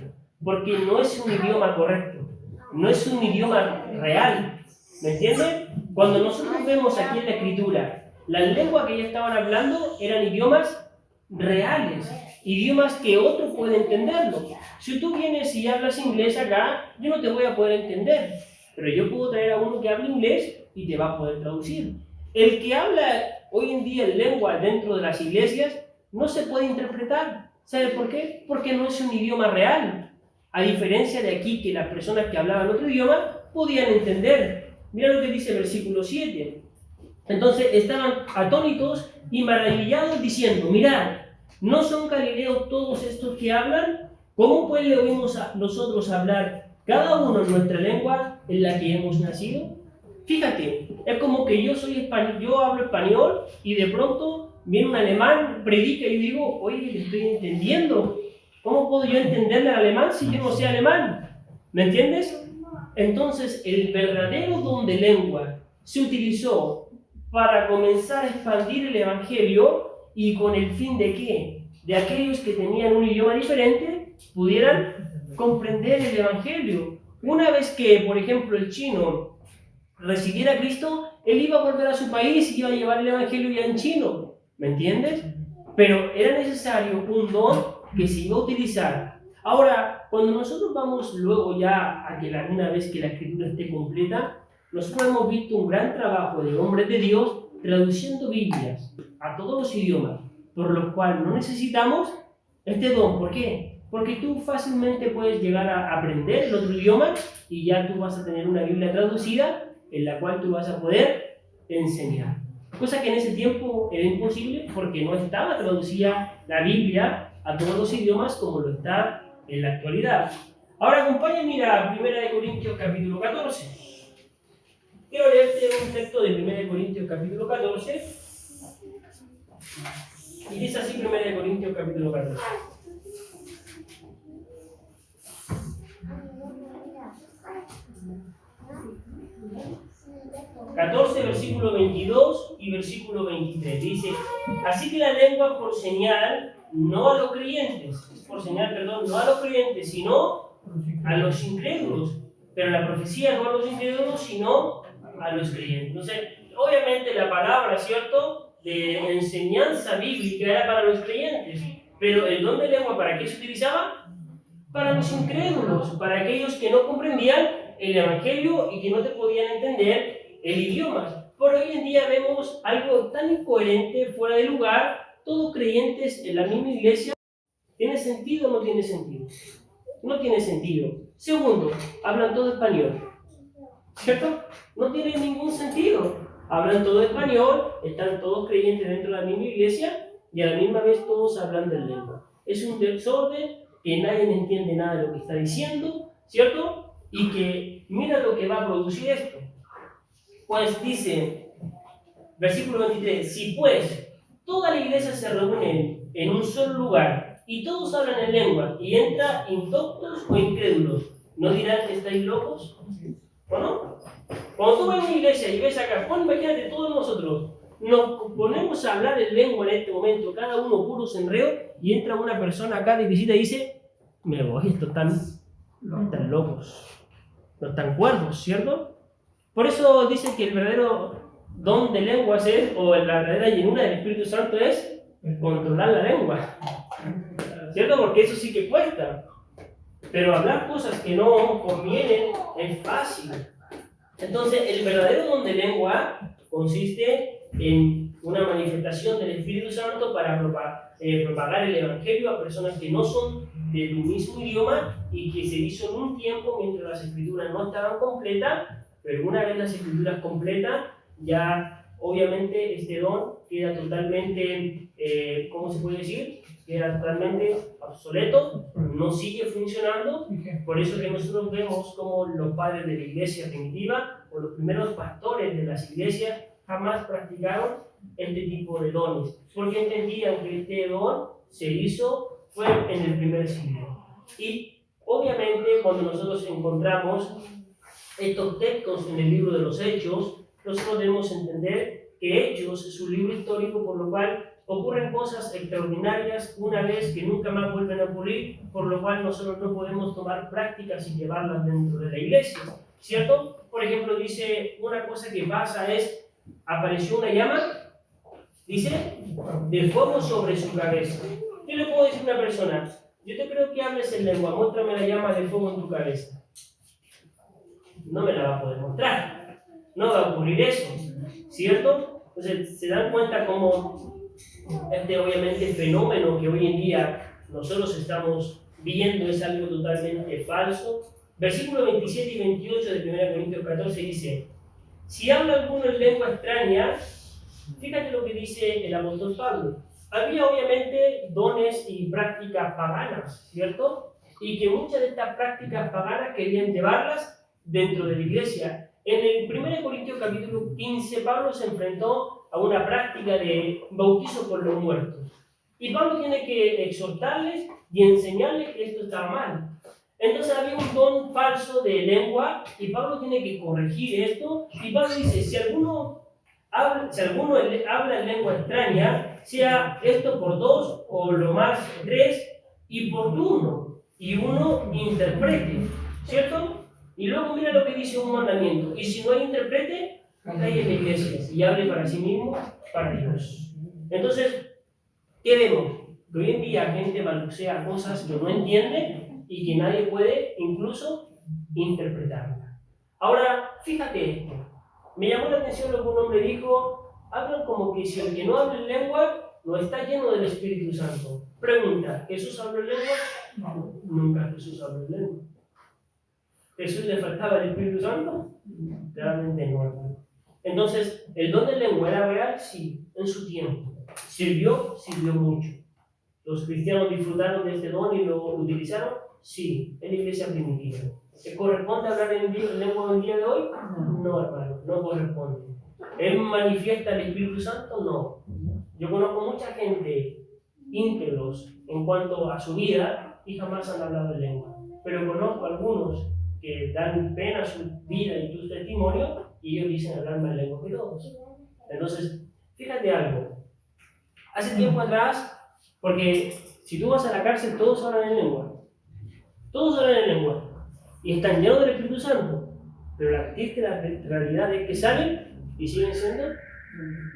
porque no es un idioma correcto, no es un idioma real, ¿me entienden? Cuando nosotros vemos aquí en la escritura, las lenguas que ellos estaban hablando eran idiomas reales, idiomas que otro puede entenderlo. Si tú vienes y hablas inglés acá, yo no te voy a poder entender, pero yo puedo traer a uno que hable inglés y te va a poder traducir. El que habla hoy en día en lengua dentro de las iglesias no se puede interpretar. ¿Sabe por qué? Porque no es un idioma real. A diferencia de aquí, que las personas que hablaban otro idioma podían entender. Mira lo que dice el versículo 7. Entonces estaban atónitos y maravillados diciendo, mirad, ¿no son galileos todos estos que hablan? ¿Cómo pues le oímos a nosotros hablar cada uno en nuestra lengua en la que hemos nacido? Fíjate, es como que yo soy español, yo hablo español y de pronto viene un alemán, predica y yo digo, oye, le estoy entendiendo. ¿Cómo puedo yo entenderle al alemán si yo no sé alemán? ¿Me entiendes? Entonces, el verdadero don de lengua se utilizó para comenzar a expandir el evangelio y con el fin de ¿qué? De aquellos que tenían un idioma diferente pudieran comprender el evangelio. Una vez que, por ejemplo, el chino recibiera a Cristo, él iba a volver a su país y iba a llevar el evangelio ya en chino, ¿me entiendes? Pero era necesario un don que se iba a utilizar. Ahora, cuando nosotros vamos luego ya a que una vez que la escritura esté completa, nosotros hemos visto un gran trabajo de hombres de Dios traduciendo Biblias a todos los idiomas, por lo cual no necesitamos este don. ¿Por qué? Porque tú fácilmente puedes llegar a aprender el otro idioma y ya tú vas a tener una Biblia traducida en la cual tú vas a poder enseñar. Cosa que en ese tiempo era imposible porque no estaba traducida la Biblia a todos los idiomas como lo está en la actualidad. Ahora acompáñame a 1 Corintios capítulo 14. Quiero leerte un texto de 1 Corintios capítulo 14. Y dice así 1 Corintios capítulo 14. Versículo 22 y versículo 23. Dice, así que la lengua por señal, no a los creyentes, por señal, perdón, no a los creyentes, sino a los incrédulos. Pero la profecía no a los incrédulos, sino a los creyentes. Entonces, obviamente la palabra, ¿cierto?, de enseñanza bíblica era para los creyentes, pero el don de lengua, ¿para qué se utilizaba? Para los incrédulos, para aquellos que no comprendían el evangelio y que no te podían entender el idioma. Por hoy en día vemos algo tan incoherente, fuera de lugar, todos creyentes en la misma iglesia. ¿Tiene sentido o no tiene sentido? No tiene sentido. Segundo, hablan todo español, ¿cierto? No tiene ningún sentido. Hablan todo español, están todos creyentes dentro de la misma iglesia y a la misma vez todos hablan de lengua. Es un desorden que nadie entiende nada de lo que está diciendo, ¿cierto? Y que mira lo que va a producir esto. Pues dice, versículo 23, si pues toda la iglesia se reúne en un solo lugar y todos hablan en lengua y entra indoctos o incrédulos, ¿no dirán que estáis locos? ¿O no? Cuando tú ves una iglesia y ves acá, imagínate todos nosotros, nos ponemos a hablar en lengua en este momento, cada uno puro enreo, y entra una persona acá de visita y dice, me voy, estos están locos, no están cuerdos, ¿cierto? Por eso dice que el verdadero don de lenguas es, o la verdadera llenura del Espíritu Santo es controlar la lengua, ¿cierto? Porque eso sí que cuesta, pero hablar cosas que no convienen es fácil. Entonces, el verdadero don de lengua consiste en una manifestación del Espíritu Santo para propagar el Evangelio a personas que no son de tu mismo idioma y que se hizo en un tiempo mientras las Escrituras no estaban completas, pero una vez las Escrituras completas, ya obviamente este don queda totalmente, ¿cómo se puede decir? Queda totalmente obsoleto, no sigue funcionando. Por eso que nosotros vemos como los padres de la iglesia primitiva o los primeros pastores de las iglesias jamás practicaron este tipo de dones, porque entendían que este don se hizo fue en el primer siglo. Y obviamente cuando nosotros encontramos estos textos en el libro de los Hechos, nosotros debemos entender que Hechos es un libro histórico por lo cual ocurren cosas extraordinarias una vez que nunca más vuelven a ocurrir, por lo cual nosotros no podemos tomar prácticas y llevarlas dentro de la iglesia, ¿cierto? Por ejemplo, dice una cosa que pasa es, apareció una llama, dice, de fuego sobre su cabeza. ¿Qué le puedo decir a una persona? Yo te creo que hables en lengua, muéstrame la llama de fuego en tu cabeza. No me la va a poder mostrar, no va a ocurrir eso, ¿cierto? Entonces, se dan cuenta cómo obviamente fenómeno que hoy en día nosotros estamos viendo es algo totalmente falso. Versículo 27 y 28 de 1 Corintios 14 dice, si habla alguno en lengua extraña, fíjate lo que dice el apóstol Pablo. Había obviamente dones y prácticas paganas, ¿cierto? Y que muchas de estas prácticas paganas querían llevarlas dentro de la iglesia. En el 1 Corintios capítulo 15, Pablo se enfrentó a una práctica de bautizo por los muertos. Y Pablo tiene que exhortarles y enseñarles que esto estaba mal. Entonces había un don falso de lengua y Pablo tiene que corregir esto. Y Pablo dice, si alguno habla en lengua extraña, sea esto por 2 o lo más 3 y por uno, y uno interprete, ¿cierto? Y luego mira lo que dice un mandamiento. Y si no hay intérprete, calle en la iglesia y hable para sí mismo, para Dios. Entonces, ¿qué vemos? Que hoy en día gente balbucea cosas que no entiende y que nadie puede incluso interpretarla. Ahora, fíjate esto. Me llamó la atención lo que un hombre dijo, hablan como que si el que no habla en lengua no está lleno del Espíritu Santo. Pregunta, ¿Jesús habló en lengua? No, nunca Jesús habló en lengua. ¿Jesús le faltaba el Espíritu Santo? Realmente no, hermano. Entonces, ¿el don de lengua era real? Sí, en su tiempo. ¿Sirvió? Sirvió mucho. ¿Los cristianos disfrutaron de este don y lo utilizaron? Sí, en la iglesia primitiva. ¿Se corresponde hablar en lengua el día de hoy? No, hermano, no corresponde. ¿Él manifiesta el Espíritu Santo? No. Yo conozco mucha gente íntegros en cuanto a su vida y jamás han hablado en lengua. Pero conozco algunos que dan pena su vida y tu testimonio y ellos dicen hablar más lengua que todos. Entonces, fíjate algo. Hace tiempo atrás, porque si tú vas a la cárcel, todos hablan en lengua. Todos hablan en lengua. Y están llenos del Espíritu Santo. Pero la triste realidad es que salen y siguen siendo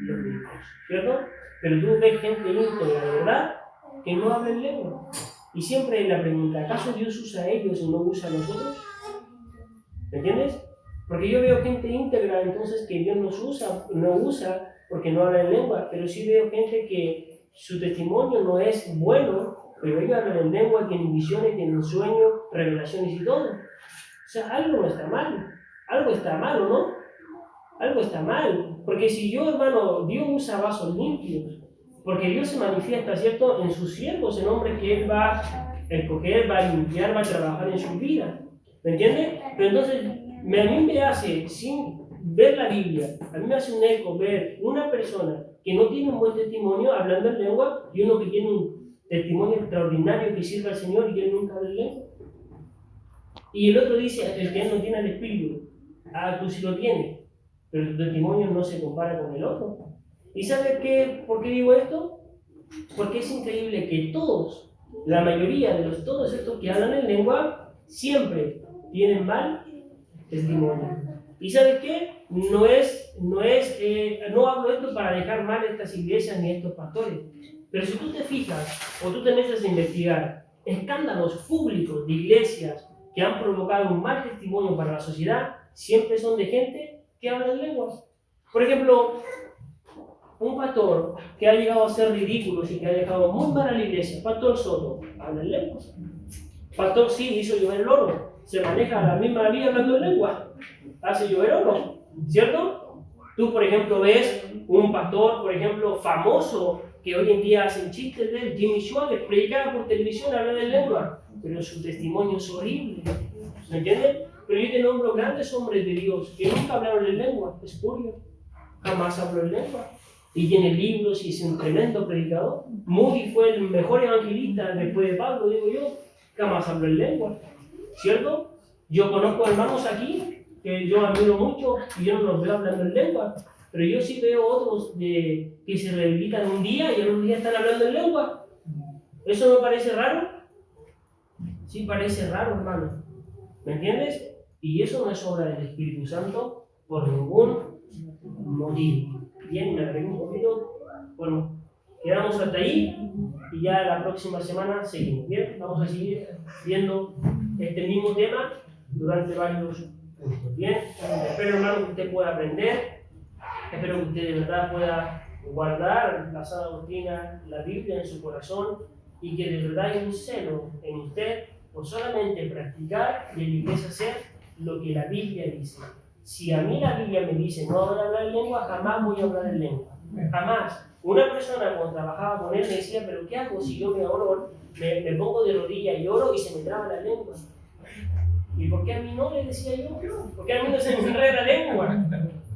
los mismos. ¿Cierto? Pero tú ves gente íntegra de verdad que no habla en lengua. Y siempre hay la pregunta, ¿acaso Dios usa a ellos y no usa a nosotros? ¿Me entiendes? Porque yo veo gente íntegra, entonces que Dios no usa porque no habla en lengua, pero sí veo gente que su testimonio no es bueno, pero ellos hablan en lengua, tienen visiones, tienen sueños, revelaciones y todo. O sea, algo no está mal. Algo está mal, ¿o no? Algo está mal. Porque si yo, hermano, Dios usa vasos limpios, porque Dios se manifiesta, ¿cierto?, en sus siervos, en hombres que Él va a escoger, va a limpiar, va a trabajar en su vida. ¿Me entiendes? Pero entonces, a mí me hace, sin ver la Biblia, a mí me hace un eco ver una persona que no tiene un buen testimonio hablando en lengua y uno que tiene un testimonio extraordinario que sirve al Señor y que nunca habla en lengua. Y el otro dice, el que no tiene el Espíritu, tú sí lo tienes, pero tu testimonio no se compara con el otro. ¿Y sabes por qué digo esto? Porque es increíble que todos, la mayoría de todos estos que hablan en lengua, siempre tienen mal testimonio. ¿Y sabes qué? No hablo esto para dejar mal a estas iglesias ni a estos pastores. Pero si tú te fijas o tú te metes a investigar escándalos públicos de iglesias que han provocado un mal testimonio para la sociedad, siempre son de gente que habla en lenguas. Por ejemplo, un pastor que ha llegado a ser ridículo y que ha dejado muy mal a la iglesia, Pastor Soto, habla en lenguas. Pastor sí hizo llover el oro, se maneja la misma vida hablando en lengua, hace llover oro, ¿cierto? Tú, por ejemplo, ves un pastor, por ejemplo, famoso, que hoy en día hacen chistes de él, Jimmy Schwager, predicaba por televisión, habla en lengua, pero su testimonio es horrible, ¿me entiendes? Pero yo te nombro grandes hombres de Dios que nunca hablaron en lengua, Espurio, jamás habló en lengua. Y tiene libros y es un tremendo predicador. Moody fue el mejor evangelista después de Pablo, digo yo, jamás habló en lengua, ¿cierto? Yo conozco hermanos aquí que yo admiro mucho y yo no los veo hablando en lengua, pero yo sí veo otros que se rehabilitan un día y el otro día están hablando en lengua. ¿Eso no parece raro? Sí parece raro, hermano. ¿Me entiendes? Y eso no es obra del Espíritu Santo por ningún motivo. Bien, me alargué un poquito. Bueno, quedamos hasta ahí y ya la próxima semana seguimos. Bien, vamos a seguir viendo este mismo tema durante varios puntos. Bien, espero, hermano, que usted pueda aprender. Espero que usted de verdad pueda guardar la sana doctrina, la Biblia en su corazón y que de verdad hay un celo en usted por solamente practicar y en la iglesia hacer lo que la Biblia dice. Si a mí la Biblia me dice no hablar en lengua, jamás voy a hablar en lengua. Jamás. Una persona cuando trabajaba con él me decía, pero ¿qué hago si yo me oro, me pongo de rodillas y oro y se me traba la lengua? ¿Y por qué a mí no? Le decía yo. ¿Por qué a mí no se me enreda la lengua?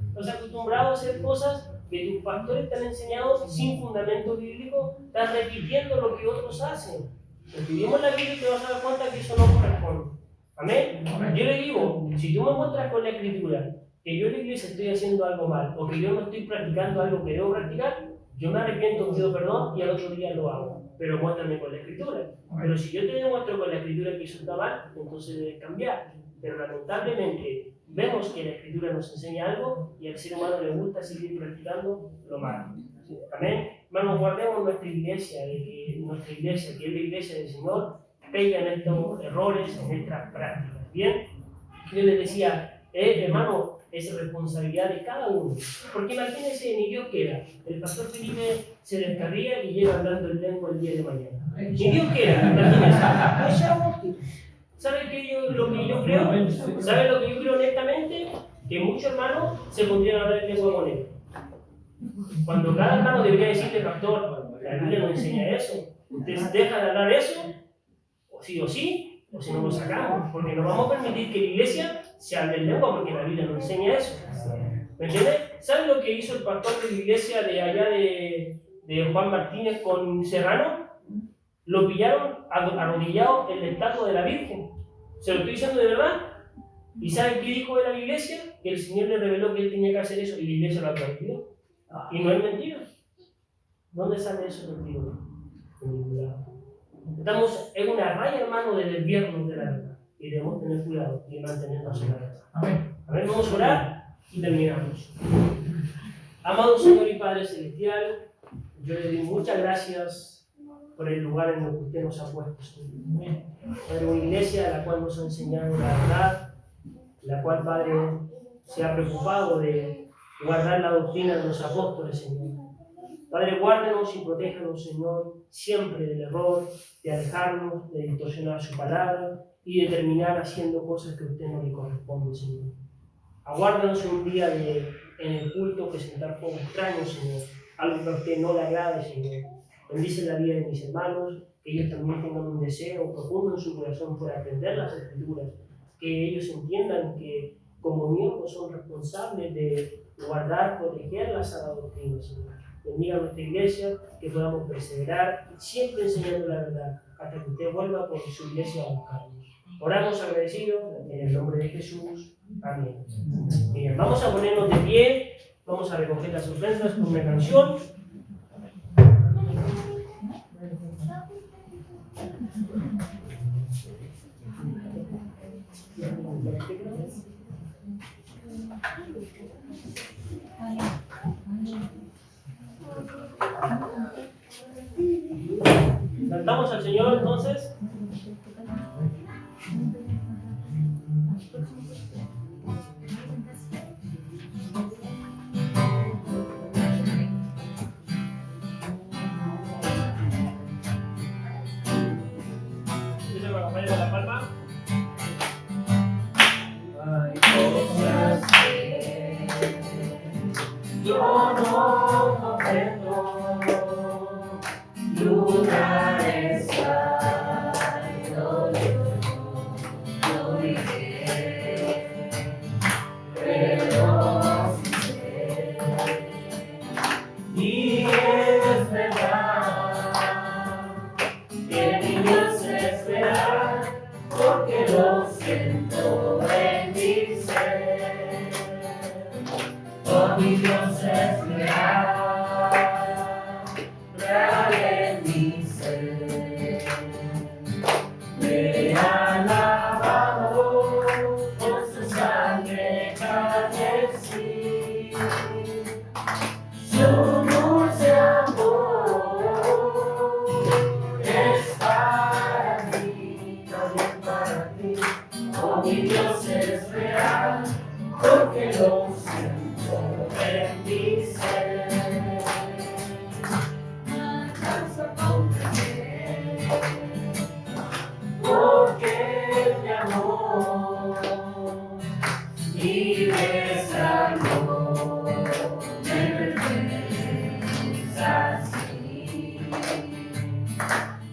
Estás acostumbrado a hacer cosas que tus pastores te han enseñado sin fundamento bíblico, estás repitiendo lo que otros hacen. Escribimos la Biblia y te vas a dar cuenta que eso no corresponde. Amén. Yo le digo, si tú me muestras con la Escritura que yo en la iglesia estoy haciendo algo mal o que yo no estoy practicando algo que debo practicar, yo me arrepiento, pido perdón y al otro día lo hago. Pero muéstrame con la Escritura. Pero si yo te demuestro con la Escritura que eso está mal, entonces debes cambiar. Pero lamentablemente vemos que la Escritura nos enseña algo y al ser humano le gusta seguir practicando lo malo. Amén. Hermanos, guardemos nuestra iglesia, que es la iglesia del Señor, pega en estos errores, en estas prácticas. Bien, yo les decía, hermano, es responsabilidad de cada uno. Porque imagínense, ni Dios quiera, el pastor Felipe se descarría y llega andando en lengua el día de mañana. Ni Dios quiera, imagínense. ¿Saben lo que yo creo? ¿Saben lo que yo creo honestamente? Que muchos hermanos se pondrían a hablar en lengua con él. Cuando cada hermano debería decirle, pastor, la Biblia no enseña eso. Ustedes dejan de hablar eso, o sí, o si no lo sacamos. Porque no vamos a permitir que la iglesia se hable en lengua porque la Biblia no enseña eso. ¿Me entiendes? ¿Saben lo que hizo el pastor de la iglesia de allá de Juan Martínez con Serrano? Lo pillaron arrodillado en la estatua de la Virgen. ¿Se lo estoy diciendo de verdad? ¿Y saben qué dijo de la iglesia? Que el Señor le reveló que él tenía que hacer eso y la iglesia lo aplaudió. Y no es mentira. ¿Dónde sale eso contigo? En ningún lado. Estamos en una raya, hermano, de desviarnos de la verdad. Y debemos tener cuidado y mantenernos en la verdad. Amén. Amén. Vamos a orar y terminamos. Amado Señor y Padre Celestial, yo le doy muchas gracias por el lugar en el que usted nos ha puesto, Señor. Padre, una iglesia a la cual nos ha enseñado la verdad, la cual, Padre, se ha preocupado de guardar la doctrina de los apóstoles, Señor. Padre, guárdenos y protéjanos, Señor, siempre del error, de alejarnos, de distorsionar su palabra y de terminar haciendo cosas que a usted no le corresponden, Señor. Aguárdanos un día en el culto presentar fuego extraño, Señor, algo que a usted no le agrade, Señor. Bendice la vida de mis hermanos, que ellos también tengan un deseo profundo en su corazón por aprender las Escrituras, que ellos entiendan que como miembros son responsables de guardar, proteger la sana doctrina, Señor. Bendiga a nuestra iglesia, que podamos perseverar, siempre enseñando la verdad, hasta que usted vuelva por su iglesia a buscarnos. Oramos agradecidos en el nombre de Jesús. Amén. Bien, vamos a ponernos de pie, vamos a recoger las ofrendas con una canción. Cantamos al Señor entonces. La palma. Yo no comprendo lugares hay donde yo viviré, pero sé y es verdad que mi Dios espera porque lo siento en mi ser. Oh, mi Dios es real, porque lo siento en mi ser. No alcanzo a comprender, porque mi amor y besarlo me ves así.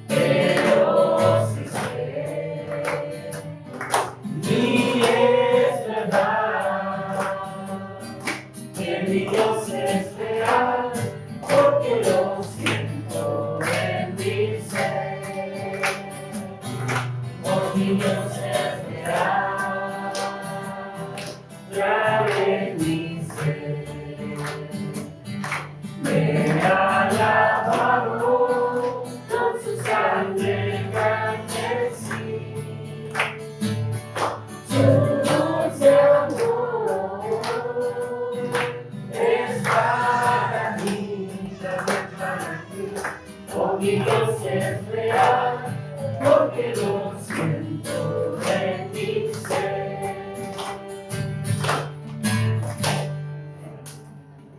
Pero si sé, y es verdad, que mi Dios es real, porque lo siento en mi ser. Oh, mi Dios es real, real en mi ser. Me ha lavado con su sangre carmesí. Su dulce amor es para mí, también para ti. Oh, mi Dios es real, porque lo siento en mi ser.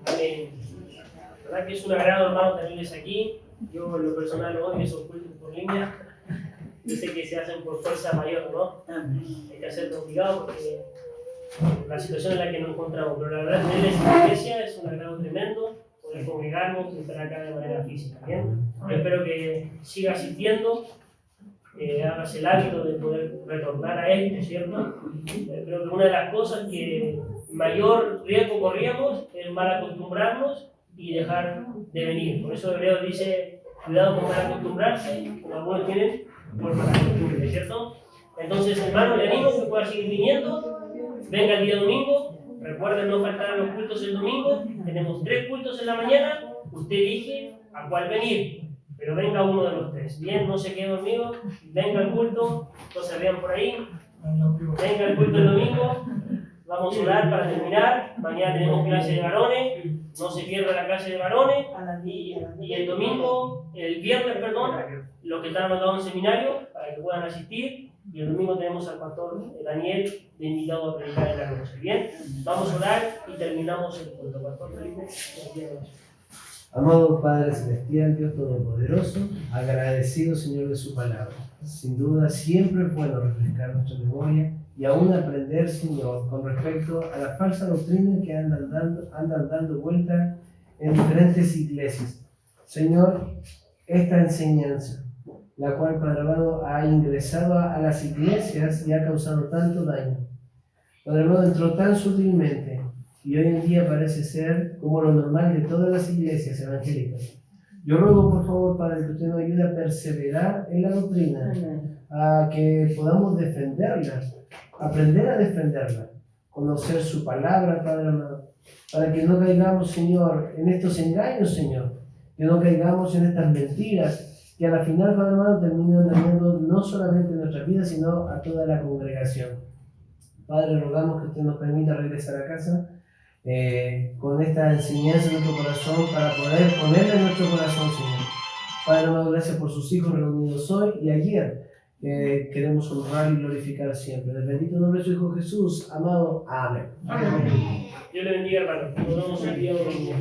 Amén. La verdad que es un agrado, hermano, tenerles aquí. Yo en lo personal odio esos cultos por línea. Yo sé que se hacen por fuerza mayor, ¿no? Hay que hacerlo obligado porque la situación en la que nos encontramos. Pero la verdad, tenerles en la iglesia es un agrado tremendo, poder congregarnos y estar acá de manera física, ¿bien? Yo espero que siga asistiendo, hagas el hábito de poder retornar a esto, ¿cierto? Creo que una de las cosas que mayor riesgo corríamos es mal acostumbrarnos y dejar de venir. Por eso Hebreos dice, cuidado con mal acostumbrarse, como algunos tienen, por mala costumbre, ¿cierto? Entonces, hermano, le animo que pueda seguir viniendo. Venga el día domingo, recuerden no faltar a los cultos el domingo. Tenemos 3 cultos en la mañana, usted elige a cuál venir, pero venga uno de los 3. Bien, no se quede dormido, venga al culto, no se vean por ahí. Venga al culto el domingo, vamos a orar para terminar. Mañana tenemos clase de varones, no se pierda la clase de varones. Y el domingo, el viernes, perdón, los que están anotados en seminario, para que puedan asistir. Y el domingo tenemos al pastor Daniel de invitado a predicar en la noche. Bien, vamos a orar y terminamos el culto. Pastor Felipe, Amado Padre Celestial, Dios Todopoderoso, agradecido Señor de su palabra. Sin duda siempre es bueno refrescar nuestra memoria y aún aprender, Señor, con respecto a la falsa doctrina que andan dando vuelta en diferentes iglesias. Señor, esta enseñanza, la cual, Padre amado, ha ingresado a las iglesias y ha causado tanto daño. Padre amado, entró tan sutilmente y hoy en día parece ser como lo normal de todas las iglesias evangélicas. Yo ruego, por favor, Padre, que usted nos ayude a perseverar en la doctrina, a que podamos defenderla, aprender a defenderla, conocer su palabra, Padre amado, para que no caigamos, Señor, en estos engaños, Señor, que no caigamos en estas mentiras, que a la final, Padre amado, terminan dañando no solamente nuestra vida, sino a toda la congregación. Padre, rogamos que usted nos permita regresar a casa con esta enseñanza en nuestro corazón para poder ponerla en nuestro corazón, Señor. Padre amado, gracias por sus hijos reunidos hoy y ayer. Queremos honrar y glorificar siempre. En el bendito nombre de su Hijo Jesús, amado. Amén. Dios le bendiga, hermano. Nos vemos el día domingo.